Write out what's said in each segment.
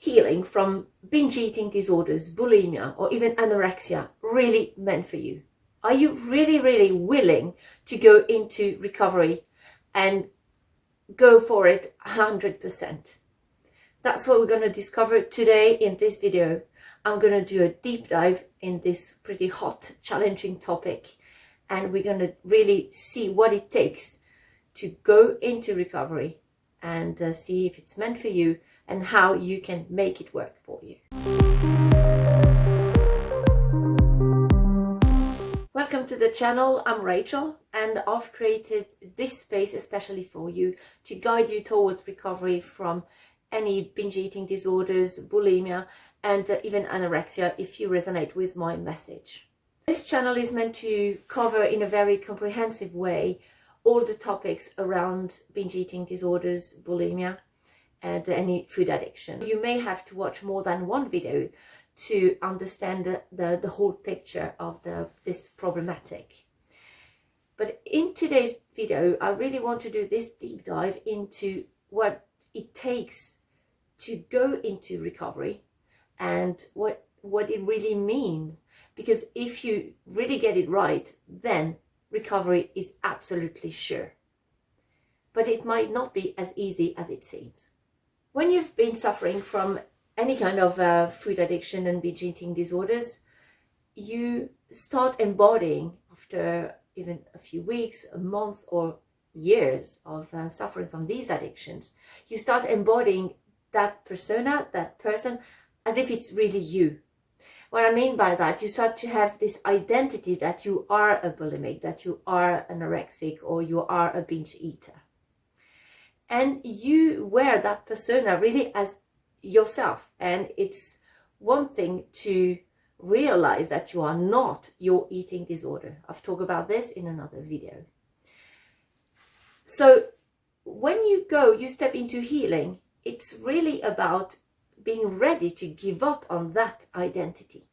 healing from binge eating disorders, bulimia, or even anorexia really meant for you? Are you really willing to go into recovery and go for it 100%? That's what we're going to discover today in this video. I'm going to do a deep dive in this pretty hot, challenging topic, and we're going to really see what it takes to go into recovery and see if it's meant for you and how you can make it work for you. Welcome to the channel. I'm Rachel, and I've created this space especially for you to guide you towards recovery from any binge eating disorders, bulimia, and even anorexia if you resonate with my message. This channel is meant to cover in a very comprehensive way all the topics around binge eating disorders, bulimia, and any food addiction. You may have to watch more than one video to understand the whole picture of this problematic. But in today's video, I really want to do this deep dive into what it takes to go into recovery and what it really means. Because if you really get it right, then recovery is absolutely sure. But it might not be as easy as it seems. When you've been suffering from any kind of food addiction and binge eating disorders, you start embodying, after even a few weeks, a month, or years of suffering from these addictions, you start embodying that persona, that person, as if it's really you. What I mean by that, you start to have this identity that you are a bulimic, that you are anorexic, or you are a binge eater. And you wear that persona really as yourself. And it's one thing to realize that you are not your eating disorder. I've talked about this in another video. So when you step into healing, it's really about being ready to give up on that identity,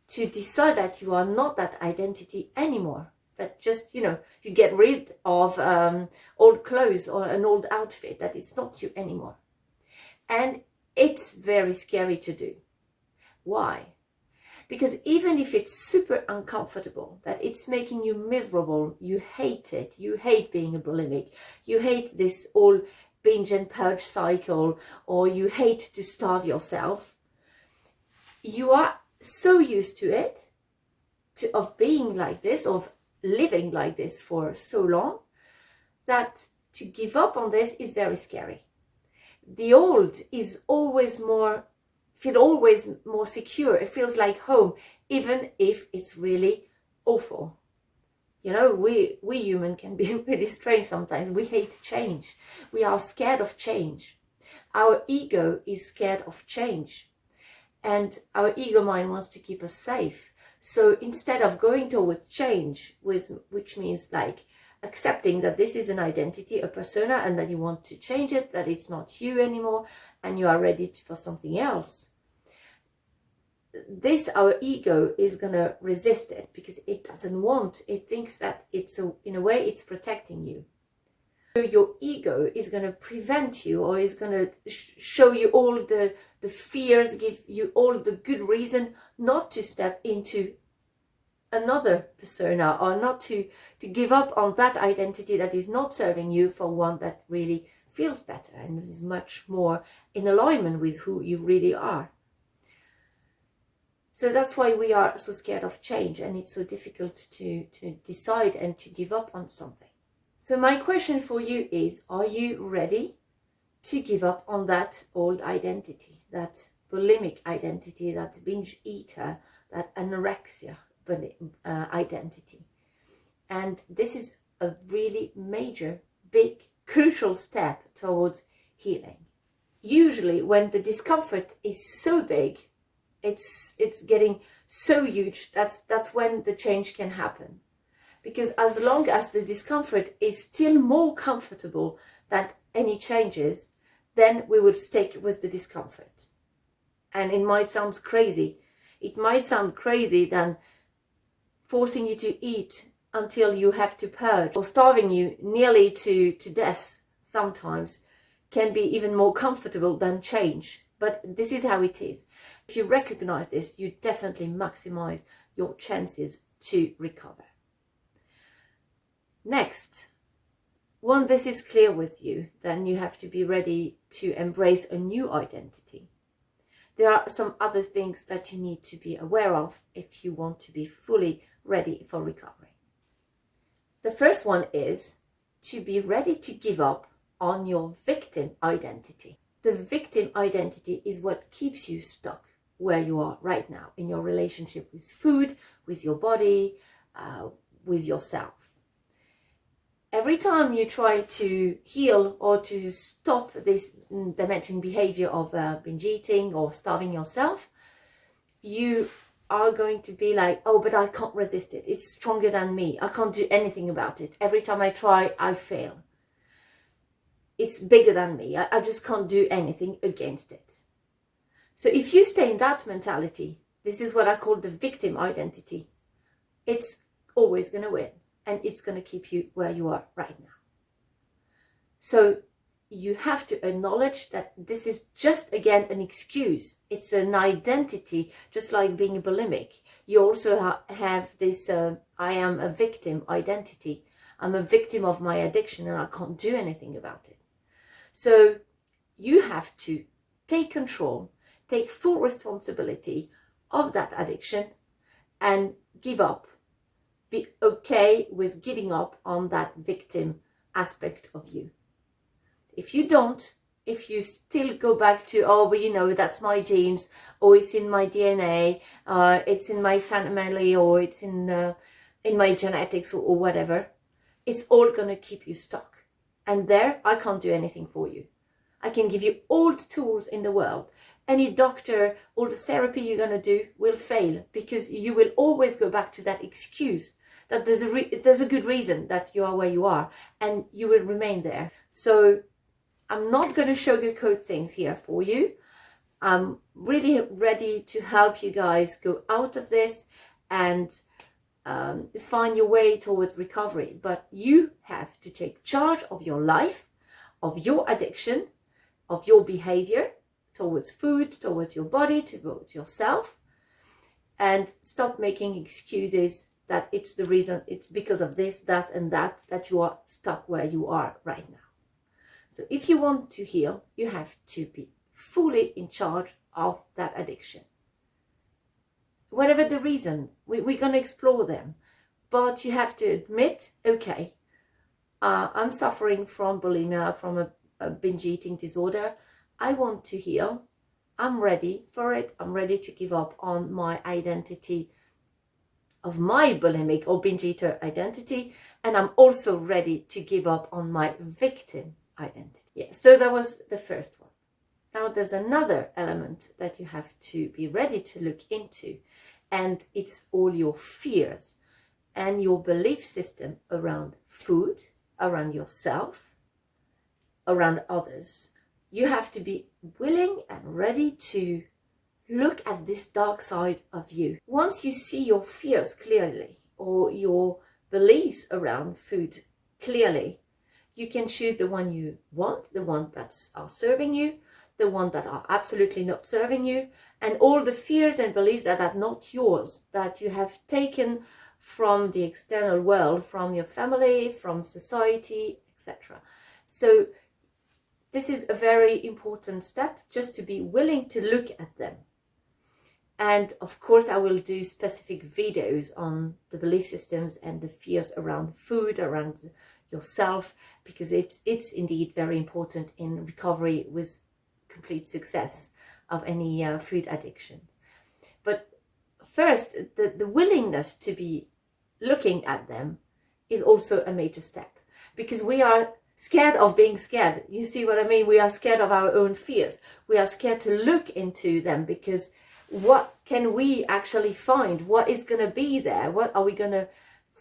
to decide that you are not that identity anymore, that just, you get rid of old clothes or an old outfit, that it's not you anymore. And it's very scary to do. Why? Because even if it's super uncomfortable, that it's making you miserable, you hate it, you hate being a bulimic, you hate this all binge and purge cycle, or you hate to starve yourself, you are so used to it, of being like this, of living like this for so long, that to give up on this is very scary. The old is always more secure. It feels like home, even if it's really awful. We human can be really strange sometimes. We hate change. We are scared of change. Our ego is scared of change. And our ego mind wants to keep us safe. So instead of going towards change, which means like accepting that this is an identity, a persona, and that you want to change it, that it's not you anymore, and you are ready for something else, our ego is going to resist it, because it doesn't want, it thinks that in a way it's protecting you. So your ego is going to prevent you, or is going to show you all the fears, give you all the good reason not to step into another persona, or not to give up on that identity that is not serving you for one that really feels better and is much more in alignment with who you really are. So that's why we are so scared of change, and it's so difficult to decide and to give up on something. So my question for you is, are you ready to give up on that old identity, that bulimic identity, that binge eater, that anorexia identity? And this is a really major, big, crucial step towards healing. Usually when the discomfort is so big, it's getting so huge, that's when the change can happen. Because as long as the discomfort is still more comfortable than any changes, then we would stick with the discomfort. And it might sound crazy. It might sound crazy than forcing you to eat until you have to purge, or starving you nearly to death sometimes can be even more comfortable than change. But this is how it is. If you recognize this, you definitely maximize your chances to recover. Next, once this is clear with you, then you have to be ready to embrace a new identity. There are some other things that you need to be aware of if you want to be fully ready for recovery. The first one is to be ready to give up on your victim identity. The victim identity is what keeps you stuck where you are right now in your relationship with food, with your body, with yourself. Every time you try to heal or to stop this damaging behavior of binge eating or starving yourself, you are going to be like, oh, but I can't resist it. It's stronger than me. I can't do anything about it. Every time I try, I fail. It's bigger than me. I just can't do anything against it. So if you stay in that mentality, this is what I call the victim identity. It's always going to win. And it's going to keep you where you are right now. So you have to acknowledge that this is just, again, an excuse. It's an identity, just like being a bulimic. You also have this, I am a victim identity. I'm a victim of my addiction and I can't do anything about it. So you have to take control, take full responsibility of that addiction and give up. Be okay with giving up on that victim aspect of you. If you don't, if you still go back to, oh, but you know, that's my genes, or it's in my DNA, it's in my family, or it's in my genetics, or whatever, it's all going to keep you stuck. And there, I can't do anything for you. I can give you all the tools in the world. Any doctor, all the therapy you're going to do will fail because you will always go back to that excuse that there's a good reason that you are where you are and you will remain there. So I'm not going to sugarcoat things here for you. I'm really ready to help you guys go out of this and find your way towards recovery. But you have to take charge of your life, of your addiction, of your behavior towards food, towards your body, towards yourself, and stop making excuses that it's the reason, it's because of this, that, and that you are stuck where you are right now. So if you want to heal, you have to be fully in charge of that addiction. Whatever the reason, we're going to explore them. But you have to admit, okay, I'm suffering from bulimia, from a binge eating disorder. I want to heal. I'm ready for it. I'm ready to give up on my identity of my bulimic or binge eater identity. And I'm also ready to give up on my victim identity. Yeah, so that was the first one. Now there's another element that you have to be ready to look into, and it's all your fears and your belief system around food, around yourself, around others. You have to be willing and ready to look at this dark side of you. Once you see your fears clearly, or your beliefs around food clearly, you can choose the one you want, the one that are serving you, the one that are absolutely not serving you, and all the fears and beliefs that are not yours, that you have taken from the external world, from your family, from society, etc. So this is a very important step, just to be willing to look at them. And of course, I will do specific videos on the belief systems and the fears around food, around yourself, because it's indeed very important in recovery with complete success of any food addictions. But first, the willingness to be looking at them is also a major step, because we are scared of being scared. You see what I mean? We are scared of our own fears. We are scared to look into them, because what can we actually find? What is going to be there? What are we going to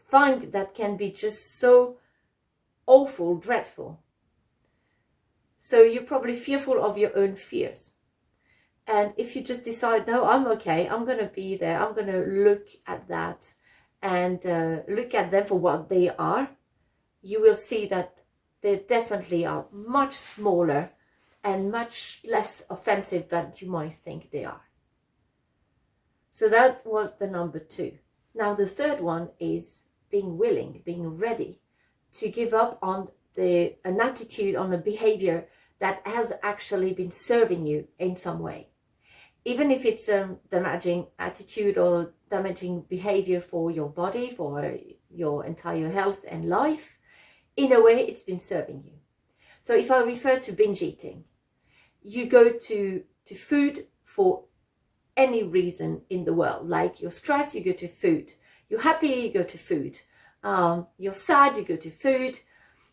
find that can be just so awful, dreadful? So you're probably fearful of your own fears. And if you just decide, no, I'm okay, I'm going to be there, I'm going to look at that and look at them for what they are, you will see that they definitely are much smaller and much less offensive than you might think they are. So that was the number 2. Now the third one is being willing, being ready to give up on an attitude, on a behavior that has actually been serving you in some way. Even if it's a damaging attitude or damaging behavior for your body, for your entire health and life, in a way it's been serving you. So if I refer to binge eating, you go to food for any reason in the world. Like you're stressed, you go to food. You're happy, you go to food. You're sad, you go to food.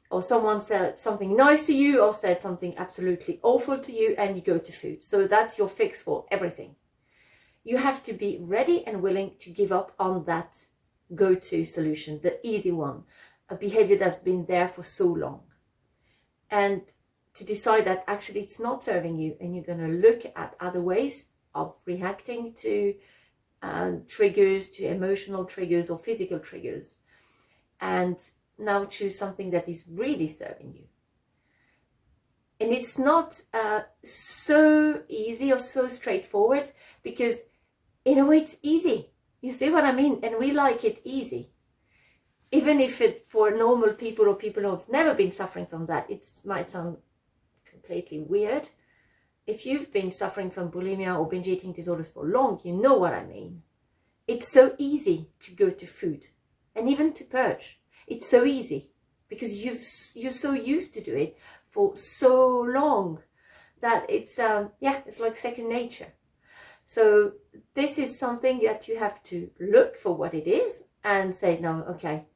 Or someone said something nice to you or said something absolutely awful to you and you go to food. So that's your fix for everything. You have to be ready and willing to give up on that go-to solution, the easy one, a behavior that's been there for so long. And to decide that actually it's not serving you, and you're going to look at other ways of reacting to triggers, to emotional triggers or physical triggers. And now choose something that is really serving you. And it's not so easy or so straightforward, because in a way it's easy. You see what I mean? And we like it easy. Even if it, for normal people or people who have never been suffering from that, it might sound completely weird. If you've been suffering from bulimia or binge eating disorders for long, you know what I mean. It's so easy to go to food and even to purge. It's so easy because you're so used to do it for so long that it's it's like second nature. So this is something that you have to look for what it is and say, no, okay,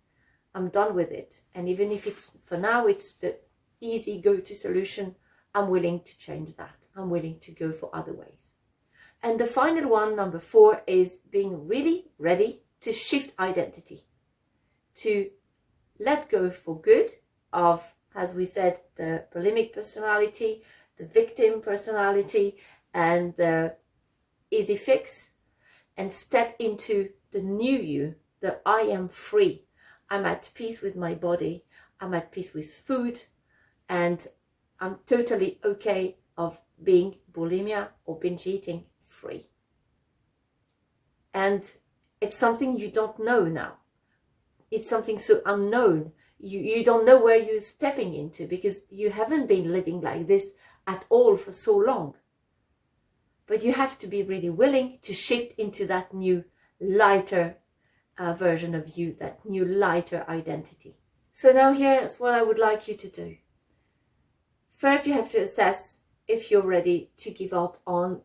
I'm done with it. And even if it's, for now, it's the easy go-to solution, I'm willing to change that. I'm willing to go for other ways. And the final one, number 4, is being really ready to shift identity, to let go for good of, as we said, the bulimic personality, the victim personality, and the easy fix, and step into the new you, that I am free. I'm at peace with my body. I'm at peace with food, and I'm totally okay of being bulimia or binge eating free. And it's something you don't know now. It's something so unknown. You don't know where you're stepping into, because you haven't been living like this at all for so long. But you have to be really willing to shift into that new, lighter version of you, that new, lighter identity. So now here's what I would like you to do. First, you have to assess if you're ready to give up on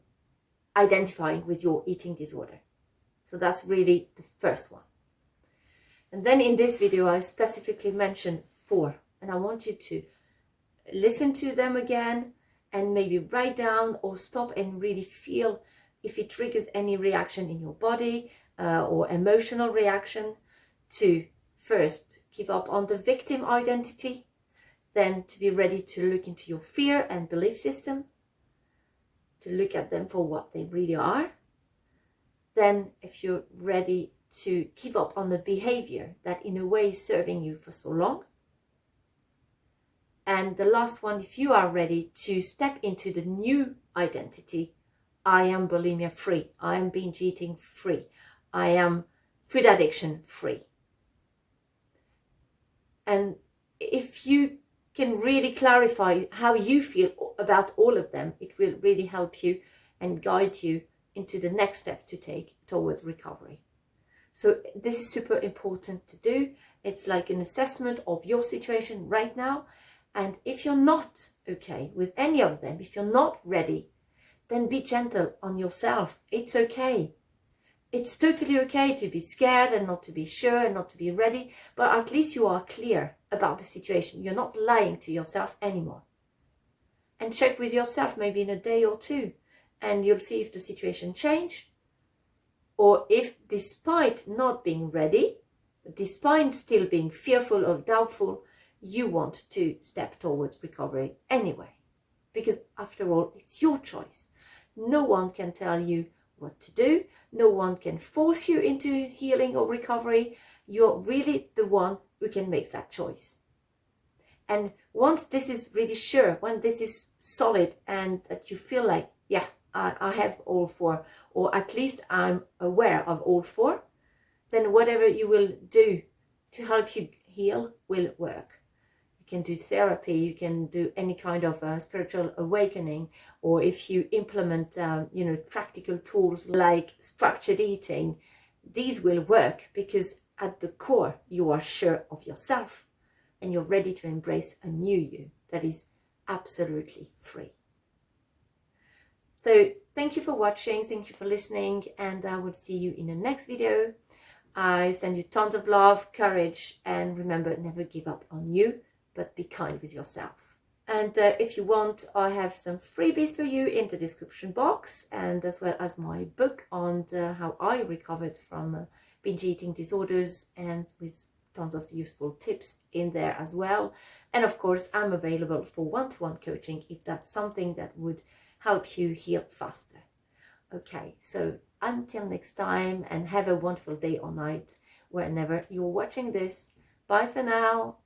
identifying with your eating disorder. So that's really the first one. And then in this video, I specifically mentioned 4, and I want you to listen to them again and maybe write down or stop and really feel if it triggers any reaction in your body or emotional reaction. To first give up on the victim identity, then to be ready to look into your fear and belief system, to look at them for what they really are. Then if you're ready to give up on the behavior that in a way is serving you for so long. And the last one, if you are ready to step into the new identity, I am bulimia free, I am binge eating free, I am food addiction free. And if you can really clarify how you feel about all of them, it will really help you and guide you into the next step to take towards recovery. So this is super important to do. It's like an assessment of your situation right now. And if you're not okay with any of them, if you're not ready, then be gentle on yourself. It's okay. It's totally okay to be scared and not to be sure and not to be ready, but at least you are clear about the situation. You're not lying to yourself anymore. And check with yourself maybe in a day or 2, and you'll see if the situation changed, or if despite not being ready, despite still being fearful or doubtful, you want to step towards recovery anyway. Because after all, it's your choice. No one can tell you what to do. No one can force you into healing or recovery. You're really the one who can make that choice. And once this is really sure, when this is solid and that you feel like, yeah, I have all four, or at least I'm aware of all four, then whatever you will do to help you heal will work. You can do therapy, you can do any kind of spiritual awakening, or if you implement, practical tools like structured eating, these will work because at the core you are sure of yourself and you're ready to embrace a new you that is absolutely free. So thank you for watching, thank you for listening, and I will see you in the next video. I send you tons of love, courage, and remember, never give up on you, but be kind with yourself. And if you want, I have some freebies for you in the description box, and as well as my book on how I recovered from binge eating disorders, and with tons of useful tips in there as well. And of course, I'm available for one-to-one coaching if that's something that would help you heal faster. Okay, so until next time, and have a wonderful day or night whenever you're watching this. Bye for now.